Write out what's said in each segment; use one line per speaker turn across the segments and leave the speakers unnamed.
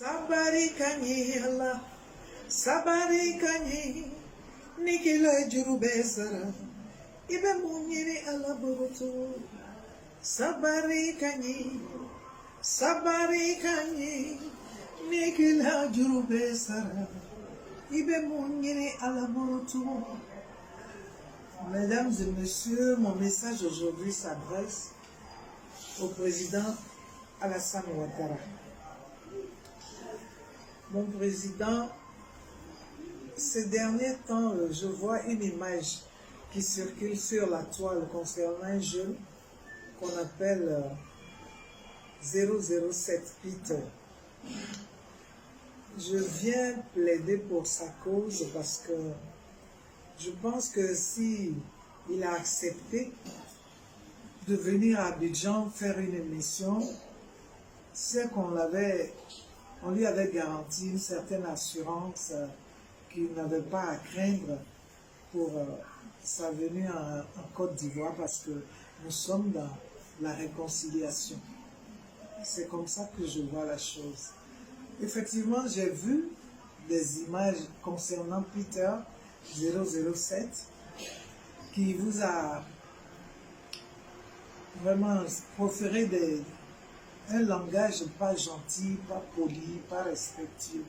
Sabari kanyi Allah, sabari kanyi, nikila jurube sara, ibe munyiri Allah burutu. Sabari kanyi, nikila jurube sara, ibe munyiri Allah burutu. Mesdames et messieurs, mon message aujourd'hui s'adresse au président Alassane Ouattara. Mon président, ces derniers temps, je vois une image qui circule sur la toile concernant un jeune qu'on appelle 007 Peter. Je viens plaider pour sa cause parce que je pense que si il a accepté de venir à Abidjan faire une émission, c'est qu'on lui avait garanti une certaine assurance qu'il n'avait pas à craindre pour sa venue en Côte d'Ivoire parce que nous sommes dans la réconciliation. C'est comme ça que je vois la chose. Effectivement, j'ai vu des images concernant Peter 007 qui vous a vraiment proféré un langage pas gentil, pas poli, pas respectueux.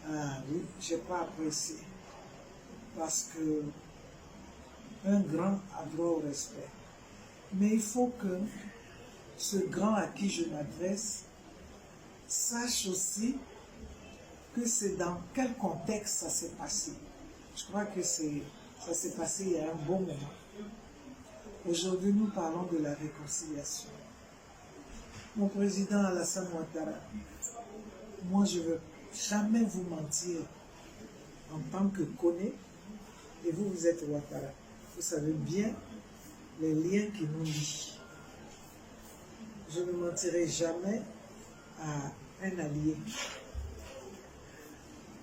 Ah oui, je n'ai pas apprécié. Parce que un grand a droit au respect. Mais il faut que ce grand à qui je m'adresse sache aussi que c'est dans quel contexte ça s'est passé. Je crois que ça s'est passé il y a un bon moment. Aujourd'hui, nous parlons de la réconciliation. Mon président Alassane Ouattara, moi je ne veux jamais vous mentir en tant que Koné, et vous êtes Ouattara. Vous savez bien les liens qui nous lient. Je ne mentirai jamais à un allié.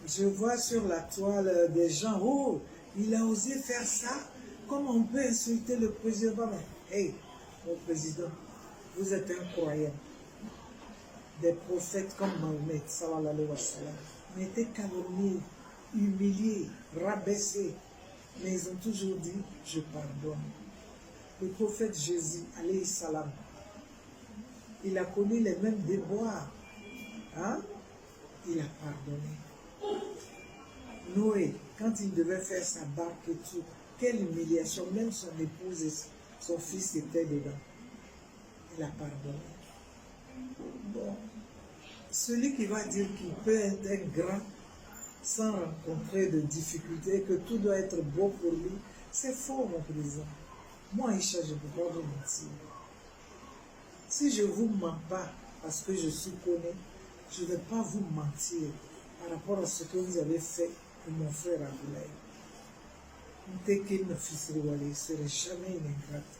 Je vois sur la toile des gens, oh, il a osé faire ça, comment on peut insulter le président? Hey, mon président, vous êtes un croyant. Des prophètes comme Mahomet, sallallahu alayhi wa sallam, ont été calomniés, humiliés, rabaissés, mais ils ont toujours dit, je pardonne. Le prophète Jésus, alayhi salam, il a connu les mêmes déboires, hein? Il a pardonné. Noé, quand il devait faire sa barque et tout, quelle humiliation, même son épouse et son fils étaient dedans. Il a pardonné. Bon. Celui qui va dire qu'il peut être un grand sans rencontrer de difficultés, que tout doit être beau pour lui, c'est faux, mon président. Moi, Aïcha, je ne peux pas vous mentir. Si je ne vous mens pas parce que je suis connu, je ne vais pas vous mentir par rapport à ce que vous avez fait pour mon frère Abdoulaye. Ntekine Fisriwale ne serait jamais une ingrate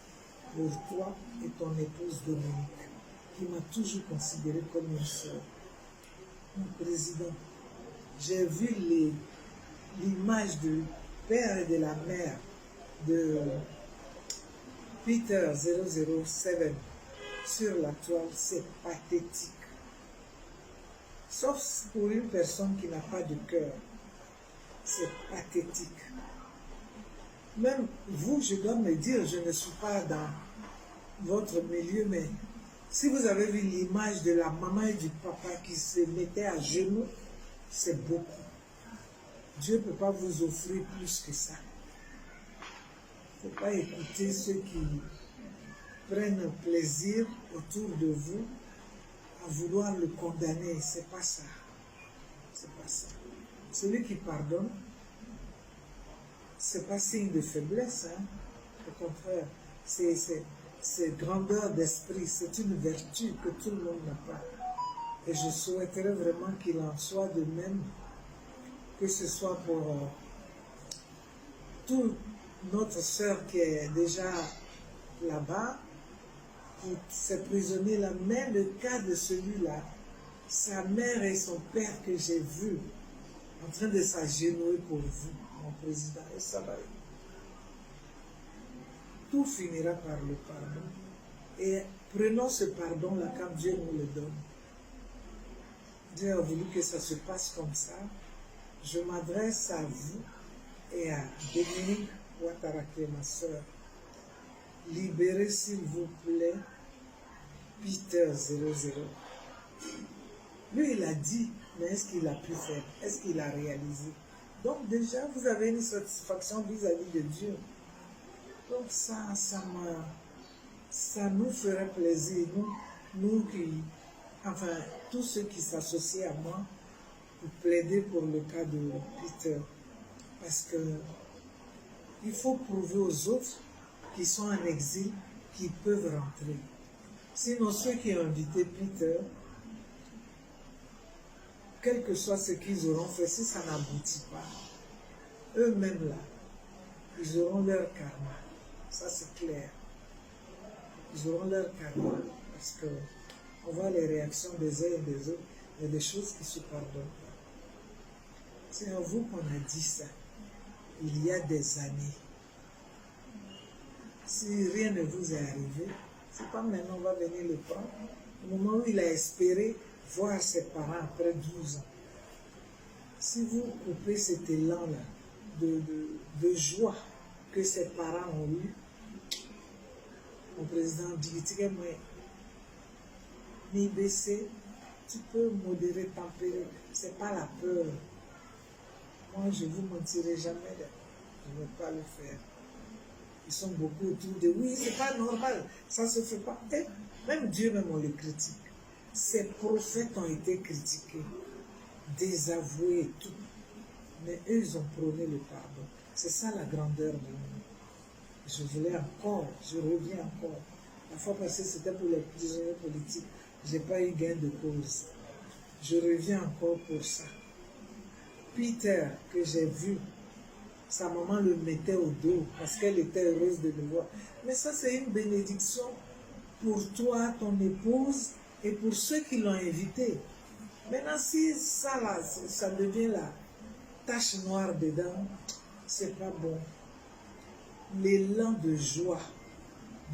pour toi et ton épouse Dominique, qui m'a toujours considéré comme une sœur. Mon président, j'ai vu l'image du père et de la mère de Peter 007 sur la toile, c'est pathétique. Sauf pour une personne qui n'a pas de cœur, c'est pathétique. Même vous, je dois me dire, je ne suis pas dans votre milieu, mais si vous avez vu l'image de la maman et du papa qui se mettaient à genoux, c'est beaucoup. Dieu ne peut pas vous offrir plus que ça. Il ne faut pas écouter ceux qui prennent plaisir autour de vous à vouloir le condamner. C'est pas ça. C'est pas ça. Celui qui pardonne, c'est pas signe de faiblesse. Hein? Au contraire, c'est grandeur d'esprit. C'est une vertu que tout le monde n'a pas. Et je souhaiterais vraiment qu'il en soit de même, que ce soit pour toute notre sœur qui est déjà là-bas, pour ces prisonniers-là, mais le cas de celui-là, sa mère et son père que j'ai vu en train de s'agenouiller pour vous, mon président, et ça va. Tout finira par le pardon. Et prenons ce pardon-là quand Dieu nous le donne. Dieu a voulu que ça se passe comme ça. Je m'adresse à vous et à Dominique Ouattara, qui est ma soeur. Libérez, s'il vous plaît, Peter 00. Lui, il a dit, mais est-ce qu'il a pu faire? Est-ce qu'il a réalisé? Donc déjà, vous avez une satisfaction vis-à-vis de Dieu. Donc ça nous ferait plaisir, nous qui, enfin, tous ceux qui s'associent à moi, pour plaider pour le cas de Peter. Parce que il faut prouver aux autres qui sont en exil qu'ils peuvent rentrer. Sinon, ceux qui ont invité Peter, quel que soit ce qu'ils auront fait, si ça n'aboutit pas, eux-mêmes là, ils auront leur karma. Ça, c'est clair. Ils auront leur karma. Parce que on voit les réactions des uns et des autres. Il y a des choses qui ne se pardonnent pas. C'est à vous qu'on a dit ça. Il y a des années. Si rien ne vous est arrivé, c'est pas maintenant on va venir le prendre. Au moment où il a espéré voir ses parents après 12 ans. Si vous coupez cet élan-là de joie que ses parents ont eu, mon président dit, ni baisser, tu peux modérer, tempérer. C'est pas la peur. Moi, je ne vous mentirai jamais. Je ne vais pas le faire. Ils sont beaucoup autour de oui, c'est pas normal, ça ne se fait pas. Et même Dieu, même on le critique. Ces prophètes ont été critiqués, désavoués et tout. Mais eux, ils ont prôné le pardon. C'est ça la grandeur de nous. Je voulais encore, je reviens encore. La fois passée, c'était pour les prisonniers politiques. Je n'ai pas eu gain de cause. Je reviens encore pour ça. Peter, que j'ai vu, sa maman le mettait au dos parce qu'elle était heureuse de le voir. Mais ça, c'est une bénédiction pour toi, ton épouse et pour ceux qui l'ont invité. Maintenant, si ça, là, ça devient la tache noire dedans, c'est pas bon. L'élan de joie,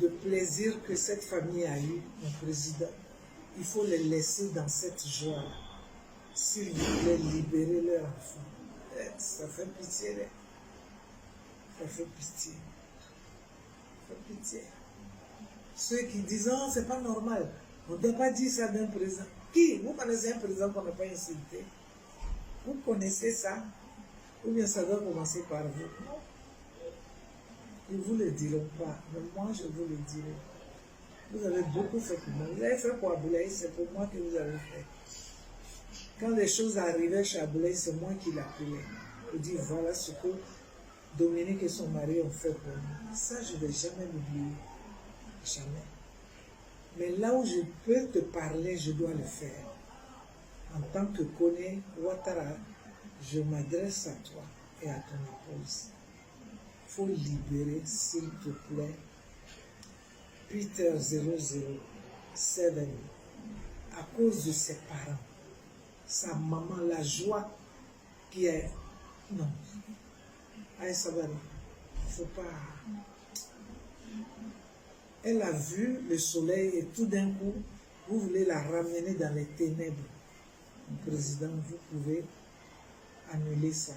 de plaisir que cette famille a eu, mon président, il faut les laisser dans cette joie-là. S'il vous plaît, libérer leur enfant. Ça fait pitié, là. Ça fait pitié. Ça fait pitié. Ceux qui disent, oh, c'est pas normal. On ne doit pas dire ça d'un président. Qui? Vous connaissez un président qu'on n'a pas insulté? Vous connaissez ça? Ou bien ça doit commencer par vous? Non. Ils ne vous le diront pas. Mais moi, je vous le dirai. Vous avez beaucoup fait pour moi. Vous avez fait pour Aboulaye, c'est pour moi que vous avez fait. Quand les choses arrivaient chez Aboulaye, c'est moi qui l'appelais. Je dis, voilà ce que Dominique et son mari ont fait pour nous. Ça, je ne vais jamais l'oublier. Jamais. Mais là où je peux te parler, je dois le faire. En tant que Koné Ouattara, je m'adresse à toi et à ton épouse. Il faut libérer, s'il te plaît, Peter 007 à cause de ses parents. Sa maman, la joie qui est... Non. Aïe, ça va. Il ne faut pas... Elle a vu le soleil et tout d'un coup, vous voulez la ramener dans les ténèbres. Le président, vous pouvez annuler ça.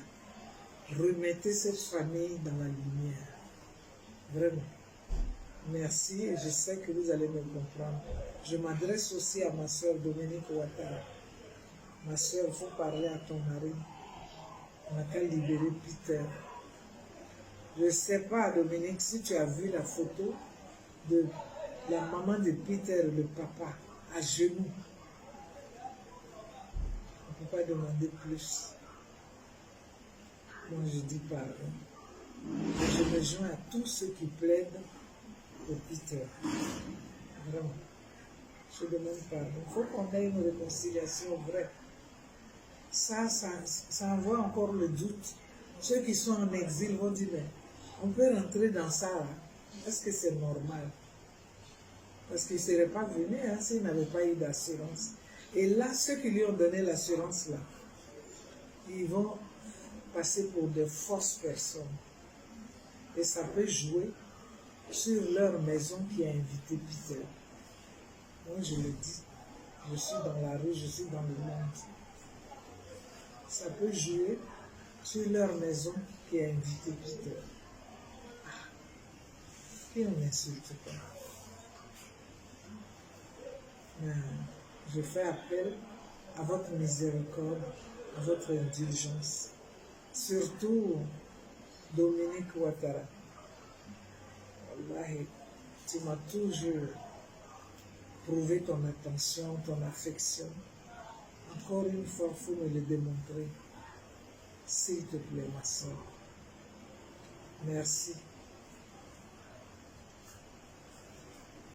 Remettez cette famille dans la lumière. Vraiment. Merci et je sais que vous allez me comprendre. Je m'adresse aussi à ma soeur Dominique Ouattara. Ma soeur, il faut parler à ton mari. On n'a qu'à libérer Peter. Je ne sais pas, Dominique, si tu as vu la photo de la maman de Peter, le papa, à genoux. On ne peut pas demander plus. Moi, je dis pardon. Je me joins à tous ceux qui plaident pour Peter. Vraiment. Je demande pardon. Il faut qu'on ait une réconciliation vraie. Ça envoie encore le doute. Ceux qui sont en exil vont dire, mais on peut rentrer dans ça là. Est-ce que c'est normal? Parce qu'il ne serait pas venu s'il n'avait pas eu d'assurance. Et là, ceux qui lui ont donné l'assurance là, ils vont passer pour de fausses personnes. Et ça peut jouer sur leur maison qui a invité Peter. Moi, je le dis. je suis dans la rue, je suis dans le monde. Ça peut jouer sur leur maison qui est invité Peter. Ah, qui ne m'insulte pas. Mais je fais appel à votre miséricorde, à votre indulgence. Surtout Dominique Ouattara. Wallahi, tu m'as toujours prouvé ton attention, ton affection. Encore une fois, il faut me le démontrer. S'il te plaît, ma soeur. Merci.